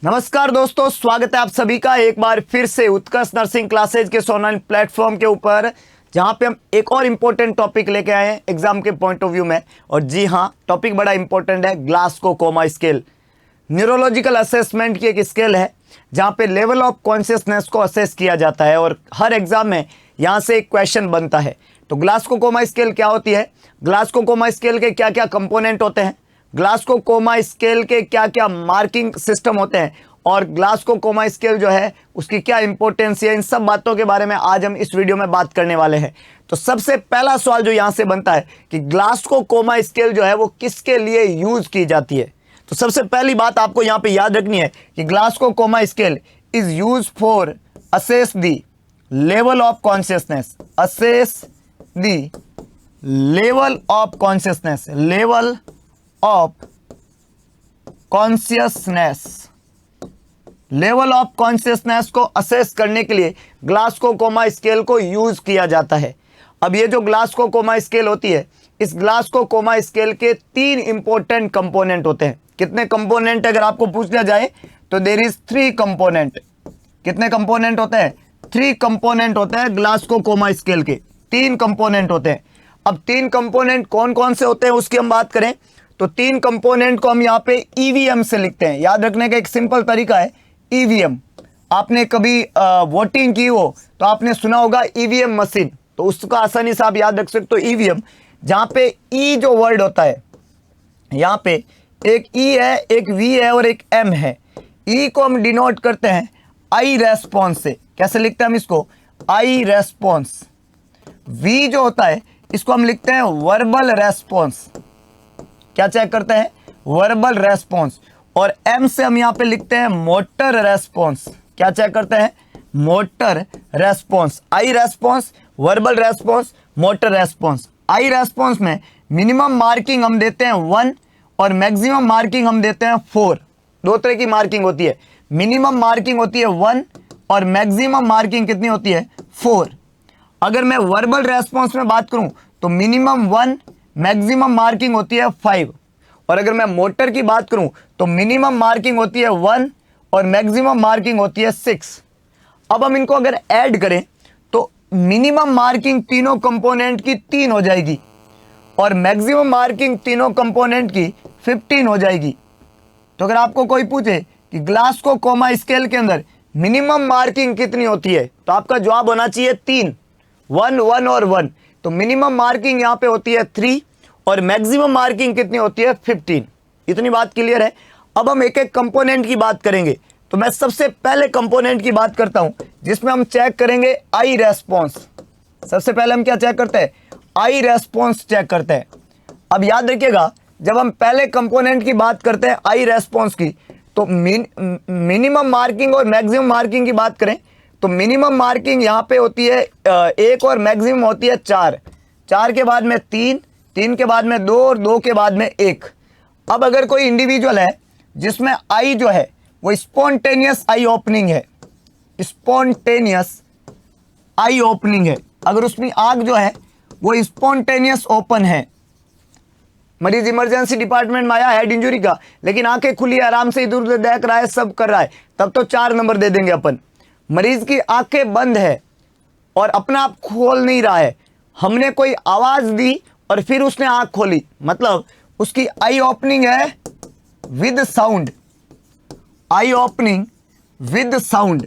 नमस्कार दोस्तों, स्वागत है आप सभी का एक बार फिर से उत्कर्ष नर्सिंग क्लासेज के ऑनलाइन प्लेटफॉर्म के ऊपर, जहां पे हम एक और इम्पोर्टेंट टॉपिक लेके आए हैं एग्जाम के पॉइंट ऑफ व्यू में। और जी हां, टॉपिक बड़ा इंपॉर्टेंट है। ग्लासको कोमा स्केल न्यूरोलॉजिकल असेसमेंट की एक स्केल है जहां पे लेवल ऑफ कॉन्शियसनेस को असेस किया जाता है और हर एग्जाम में यहां से एक क्वेश्चन बनता है। तो ग्लासको कोमा स्केल क्या होती है, ग्लासको कोमा स्केल के क्या क्या कंपोनेंट होते हैं, ग्लासको कोमा स्केल के क्या क्या मार्किंग सिस्टम होते हैं और ग्लासको कोमा स्केल जो है उसकी क्या इंपॉर्टेंस है, इन सब बातों के बारे में आज हम इस वीडियो में बात करने वाले हैं। तो सबसे पहला सवाल जो यहां से बनता है कि ग्लासको कोमा स्केल जो है वो किसके लिए यूज की जाती है। तो सबसे पहली बात आपको यहां पे याद रखनी है कि Glasgow coma scale is use for assess the level of consciousness, assess the level of consciousness, level of consciousness, level of consciousness को असेस करने के लिए ग्लासको कोमा स्केल को यूज किया जाता है। अब ये जो ग्लासको कोमा स्केल होती है, इस ग्लासको कोमा स्केल के तीन इंपॉर्टेंट कंपोनेंट होते हैं। कितने कंपोनेंट अगर आपको पूछ लिया जाए तो देयर इज 3 कंपोनेंट। कितने कंपोनेंट होते हैं? 3 कंपोनेंट होते हैं ग्लासको कोमा स्केल के, 3 कंपोनेंट होते हैं। अब 3 कंपोनेंट कौन कौन से होते हैं उसकी हम बात करें तो 3 कंपोनेंट को हम यहाँ पे ईवीएम से लिखते हैं। याद रखने का एक सिंपल तरीका है ईवीएम। आपने कभी वोटिंग की हो तो आपने सुना होगा ईवीएम मशीन, तो उसका आसानी से आप याद रख सकते हो ईवीएम। जहाँ पे ई जो वर्ड होता है, यहाँ पे एक ई है, एक वी है और एक एम है। ई को हम डिनोट करते हैं आई रेस्पॉन्स से। कैसे लिखते हैं हम इसको? आई रेस्पॉन्स। वी जो होता है इसको हम लिखते हैं वर्बल रेस्पॉन्स। क्या चेक करते हैं? Verbal response. और एम से हम यहां पे लिखते हैं मोटर रेस्पॉन्स। क्या चेक करते हैं? Motor response. Eye response, verbal response, motor response. Eye response में मिनिमम मार्किंग हम देते हैं 1 और मैक्सिमम मार्किंग हम देते हैं 4। दो तरह की मार्किंग होती है, मिनिमम मार्किंग होती है 1 और मैक्सिमम मार्किंग कितनी होती है? 4। अगर मैं वर्बल रेस्पॉन्स में बात करूं तो मिनिमम 1, मैक्सिमम मार्किंग होती है 5। और अगर मैं मोटर की बात करूं तो मिनिमम मार्किंग होती है 1 और मैक्सिमम मार्किंग होती है 6। अब हम इनको अगर ऐड करें तो मिनिमम मार्किंग तीनों कंपोनेंट की 3 हो जाएगी और मैक्सिमम मार्किंग तीनों कंपोनेंट की 15 हो जाएगी। तो अगर आपको कोई पूछे कि ग्लासको कोमा स्केल के अंदर मिनिमम मार्किंग कितनी होती है तो आपका जवाब होना चाहिए 3, 1, 1 और 1। तो मिनिमम मार्किंग यहाँ पे होती है 3 और मैक्सिमम मार्किंग कितनी होती है? 15। इतनी बात क्लियर है। अब हम एक एक कंपोनेंट की बात करेंगे। तो मैं सबसे पहले कंपोनेंट की बात करता हूं जिसमें हम चेक करेंगे आई रेस्पॉन्स। सबसे पहले हम क्या चेक करते हैं? आई रेस्पॉन्स चेक करते हैं। अब याद रखिएगा, जब हम पहले कंपोनेंट की बात करते हैं आई रेस्पॉन्स की, तो मिनिमम मार्किंग और मैक्सिमम मार्किंग की बात करें तो मिनिमम मार्किंग यहाँ पे होती है 1 और मैक्सिमम होती है 4। 4 के बाद में 3, 3 के बाद में 2 और 2 के बाद में 1। अब अगर कोई इंडिविजुअल है जिसमें आई जो है वो स्पॉन्टेनियस आई ओपनिंग है, स्पॉन्टेनियस आई ओपनिंग है, अगर उसमें आंख जो है वो स्पॉन्टेनियस ओपन है, मरीज इमरजेंसी डिपार्टमेंट में आया हेड इंजरी का, लेकिन आंखें खुली आराम से इधर उधर देख रहा है, सब कर रहा है, तब तो 4 नंबर दे देंगे अपन। मरीज की आंखें बंद है और अपना आप खोल नहीं रहा है, हमने कोई आवाज दी और फिर उसने आंख खोली, मतलब उसकी आई ओपनिंग है with sound, I opening with sound,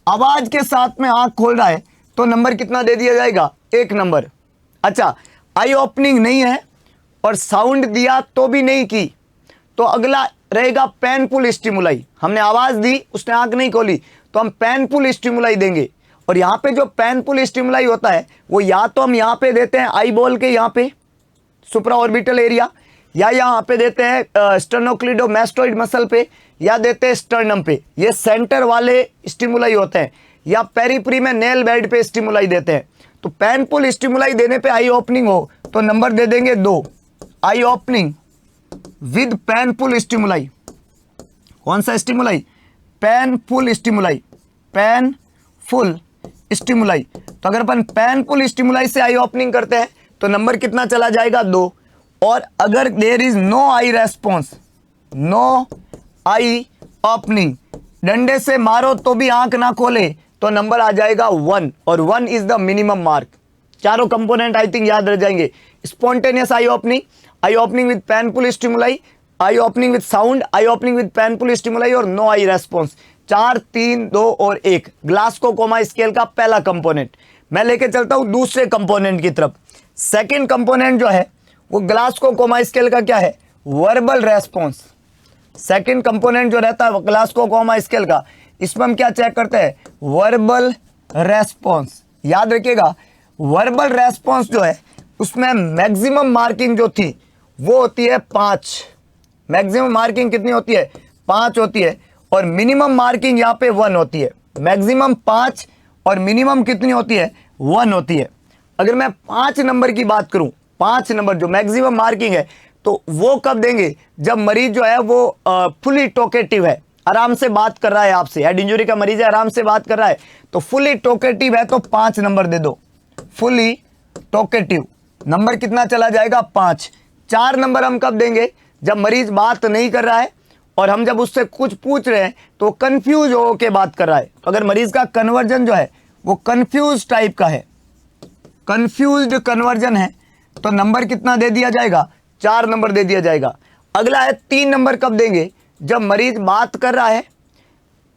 आवाज के साथ में आंख खोल रहा है, तो नंबर कितना दे दिया जाएगा? 1 नंबर। अच्छा, आई ओपनिंग नहीं है और साउंड दिया तो भी नहीं की, तो अगला रहेगा पेनफुल स्टिमुलाई। हमने आवाज दी, उसने आंख नहीं खोली, तो हम पेनफुल स्टिमुलाई देंगे। और यहाँ पे जो पेनफुल स्टिमुलाई होता है वो या तो हम यहाँ पे देते हैं आई बॉल के यहाँ पे सुप्रा ऑर्बिटल एरिया, या यहाँ पे देते हैं स्टर्नोक्लिडोमैस्टोइड मसल पे, या देते हैं स्टर्नम पे, ये सेंटर वाले स्टिमुलाई होते हैं, या पेरिफ्री में नेल बेड पे स्टिमुलाई देते हैं। तो पेनफुल स्टिमुलाई देने पे आई ओपनिंग हो तो नंबर दे देंगे 2। आई ओपनिंग विद पेनफुल स्टिमुलाई, कौन सा stimuli? Painful stimuli, painful stimuli. तो अगर अपन पेनफुल स्टिमुलाई से आई ओपनिंग करते हैं तो नंबर कितना चला जाएगा? 2। और अगर there is no eye response, no eye opening, डंडे से मारो तो भी आंख ना खोले तो नंबर आ जाएगा 1 और 1 इज द मिनिमम मार्क। चारों कंपोनेंट आई थिंक याद रह जाएंगे। Spontaneous I opening with painful stimuli, I opening with sound, I opening with painful stimuli और नो आई रेस्पॉन्स। 4, 3, 2 और 1 ग्लासको-कोमा स्केल का पहला कंपोनेंट। मैं लेके चलता हूं दूसरे कंपोनेंट की तरफ। सेकंड कंपोनेंट जो है वो ग्लासको-कोमा स्केल का क्या है, वर्बल रेस्पॉन्स। सेकंड कंपोनेंट जो रहता है ग्लासको-कोमा स्केल का, इसमें हम क्या चेक करते हैं, वर्बल रेस्पॉन्स। याद रखिएगा वर्बल रेस्पॉन्स जो है उसमें मैक्सिमम मार्किंग जो थी वो होती है 5। मैक्सिमम मार्किंग कितनी होती है, 5 होती है और मिनिमम मार्किंग यहाँ पे 1 होती है। मैक्सिमम 5 और मिनिमम कितनी होती है, 1 होती है। अगर मैं 5 नंबर की बात करूं, 5 नंबर जो मैक्सिमम मार्किंग है तो वो कब देंगे, जब मरीज जो है वो फुली टॉकेटिव है, आराम से बात कर रहा है आपसे। हेड इंजरी का मरीज है, आराम से बात कर रहा है तो फुली टॉकेटिव है तो 5 नंबर दे दो। फुली टॉकेटिव नंबर कितना चला जाएगा, 5। 4 नंबर हम कब देंगे, जब मरीज बात नहीं कर रहा है और हम जब उससे कुछ पूछ रहे हैं तो कंफ्यूज हो के बात कर रहा है। तो अगर मरीज का कन्वर्जन जो है वो कंफ्यूज टाइप का है, कंफ्यूज्ड कन्वर्जन है तो नंबर कितना दे दिया जाएगा, 4 नंबर दे दिया जाएगा। अगला है 3 नंबर कब देंगे, जब मरीज बात कर रहा है,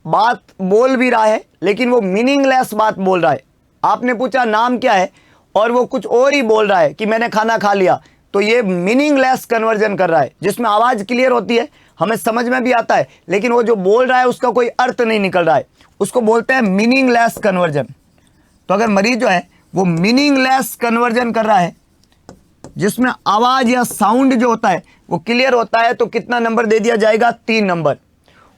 बात बोल भी रहा है लेकिन वो मीनिंगलेस बात बोल रहा है। आपने पूछा नाम क्या है और वो कुछ और ही बोल रहा है कि मैंने खाना खा लिया, तो ये मीनिंगलेस कन्वर्जन कर रहा है, जिसमें आवाज़ क्लियर होती है, हमें समझ में भी आता है, लेकिन वो जो बोल रहा है उसका कोई अर्थ नहीं निकल रहा है, उसको बोलते हैं मीनिंगलेस कन्वर्जन। तो अगर मरीज जो है वो मीनिंगलेस कन्वर्जन कर रहा है, जिसमें आवाज़ या साउंड जो होता है वो क्लियर होता है, तो कितना नंबर दे दिया जाएगा, 3 नंबर।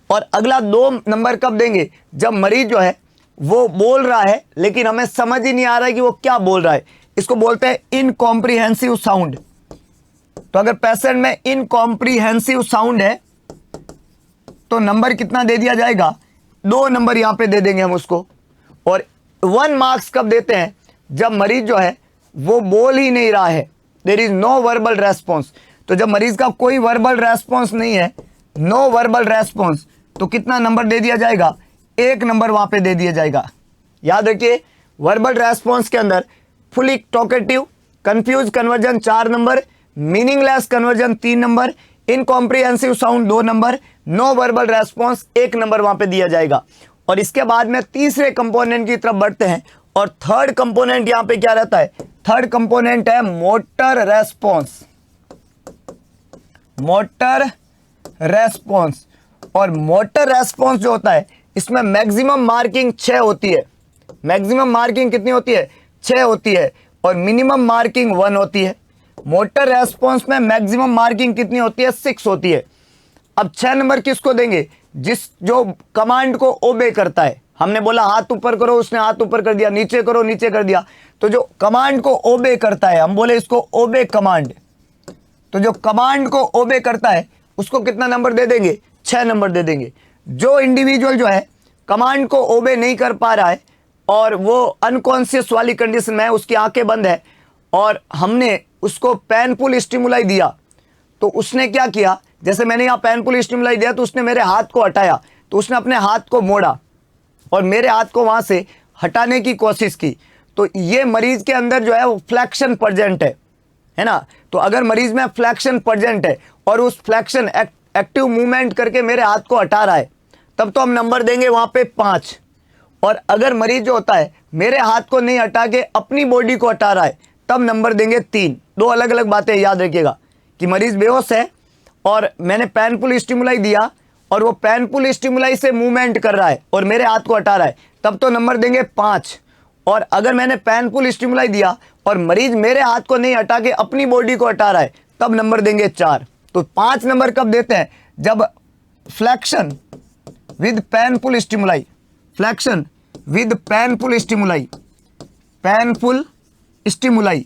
और अगला 2 नंबर कब देंगे, जब मरीज जो है वो बोल रहा है लेकिन हमें समझ ही नहीं आ रहा है कि वो क्या बोल रहा है, इसको बोलते हैं इनकॉम्प्रिहेंसिव साउंड। तो अगर पेशेंट में इनकॉम्प्रिहेंसिव साउंड है तो नंबर कितना दे दिया जाएगा, 2 नंबर यहां पे दे देंगे हम उसको। और 1 मार्क्स कब देते हैं, जब मरीज जो है वो बोल ही नहीं रहा है, there is no verbal response. तो जब मरीज का कोई वर्बल रेस्पॉन्स नहीं है, नो वर्बल रेस्पॉन्स, तो कितना नंबर दे दिया जाएगा, 1 नंबर वहां पे दे दिया जाएगा। याद रखिए वर्बल रेस्पॉन्स के अंदर fully talkative, confuse conversion 4 number, meaningless conversion 3 number, incomprehensive sound 2 number, no verbal response 1 number वहां पे दिया जाएगा। और इसके बाद में तीसरे कंपोनेंट की तरफ बढ़ते हैं और थर्ड कंपोनेंट यहां पे क्या रहता है, थर्ड कंपोनेंट है मोटर रेस्पॉन्स। मोटर रेस्पॉन्स, और मोटर रेस्पॉन्स जो होता है इसमें मैक्सिमम मार्किंग 6 होती है। मैक्सिमम मार्किंग कितनी होती है, 6 होती है और मिनिमम मार्किंग 1 होती है। मोटर रेस्पॉन्स में मैक्सिमम मार्किंग कितनी होती है, 6 होती है। अब 6 नंबर किसको देंगे, जो कमांड को ओबे करता है। हमने बोला हाथ ऊपर करो, उसने हाथ ऊपर कर दिया, नीचे करो, नीचे कर दिया, तो जो कमांड को ओबे करता है, हम बोले इसको ओबे कमांड। तो जो कमांड को ओबे करता है उसको कितना नंबर दे देंगे, 6 नंबर दे देंगे। जो इंडिविजुअल जो है कमांड को ओबे नहीं कर पा रहा है और वो अनकॉन्शियस वाली कंडीशन में है, उसकी आंखें बंद है और हमने उसको पेनफुल स्टिमुलाई दिया, तो उसने क्या किया, जैसे मैंने यहाँ पेनफुल स्टिमुलाई दिया तो उसने मेरे हाथ को हटाया, तो उसने अपने हाथ को मोड़ा और मेरे हाथ को वहां से हटाने की कोशिश की, तो ये मरीज के अंदर जो है वो फ्लैक्शन प्रेजेंट है ना। तो अगर मरीज में फ्लैक्शन प्रेजेंट है और उस फ्लैक्शन एक्टिव मूवमेंट करके मेरे हाथ को हटा रहा है, तब तो हम नंबर देंगे वहां पे 5। और अगर मरीज जो होता है मेरे हाथ को नहीं हटा के अपनी बॉडी को हटा रहा है, तब नंबर देंगे 3। 2 अलग अलग बातें याद रखिएगा कि मरीज बेहोश है और मैंने पेनफुल स्टिमुलाई दिया और वो पेनफुल स्टिमुलाई से मूवमेंट कर रहा है और मेरे हाथ को हटा रहा है, तब तो नंबर देंगे 5। और अगर मैंने पेनफुल स्टिमुलाई दिया और मरीज मेरे हाथ को नहीं हटा के अपनी बॉडी को हटा रहा है, तब नंबर देंगे 4। तो 5 नंबर कब देते हैं, जब flexion with painful stimuli, flexion with painful stimuli, painful stimuli,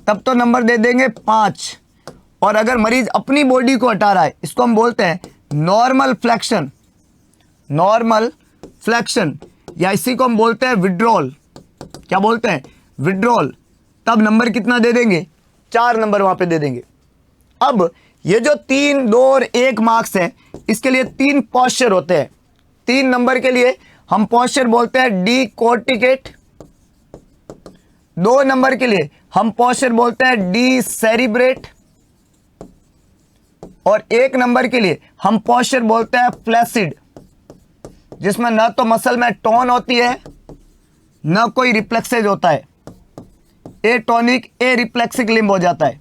तब तो नंबर दे देंगे 5। और अगर मरीज अपनी बॉडी को हटा रहा है, इसको हम बोलते हैं नॉर्मल फ्लैक्शन, नॉर्मल फ्लैक्शन, या इसी को हम बोलते हैं विड्रॉल। क्या बोलते हैं, विड्रॉल, तब नंबर कितना दे देंगे, 4 नंबर वहां पे दे देंगे। अब ये जो 3, 2 और 1 मार्क्स है, इसके लिए 3 पोस्चर होते हैं। 3 नंबर के लिए हम पोस्चर बोलते हैं डी कोर्टिकेट, 2 नंबर के लिए हम पोस्चर बोलते हैं डी सेरिब्रेट, और 1 नंबर के लिए हम पोस्चर बोलते हैं फ्लैसिड, जिसमें न तो मसल में टोन होती है न कोई रिफ्लेक्सेज होता है। ए टॉनिक ए रिफ्लेक्सिक लिम्ब हो जाता है।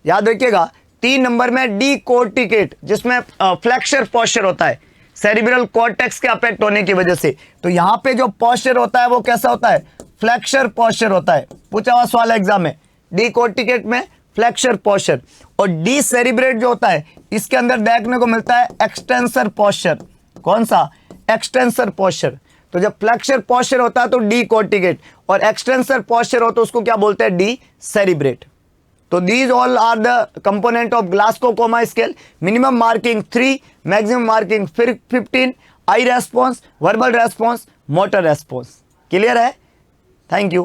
याद रखिएगा 3 नंबर में डी कोर्टिकेट, जिसमें फ्लेक्सर पोस्चर होता है सेरिब्रल कॉर्टेक्स के अफेक्ट होने की वजह से। तो यहां पे जो पोस्चर होता है वो कैसा होता है? फ्लेक्सर पोस्चर होता है। पूछा हुआ सवाल एग्जाम में, डी कोर्टिकेट में फ्लेक्सर पोस्चर। और डी सेरिब्रेट जो होता है, इसके अंदर देखने को मिलता है एक्सटेंसर पोस्चर। कौन सा? Extensor posture. तो जब फ्लेक्सर पोस्चर होता है तो डी कोर्टिकेट, और एक्सटेंसर पोस्चर हो तो उसको क्या बोलते हैं? डी सेरिब्रेट। तो these all are the component of Glasgow-Coma scale. Minimum marking 3, maximum marking 15, eye response, verbal response, motor response. Clear है? Thank you.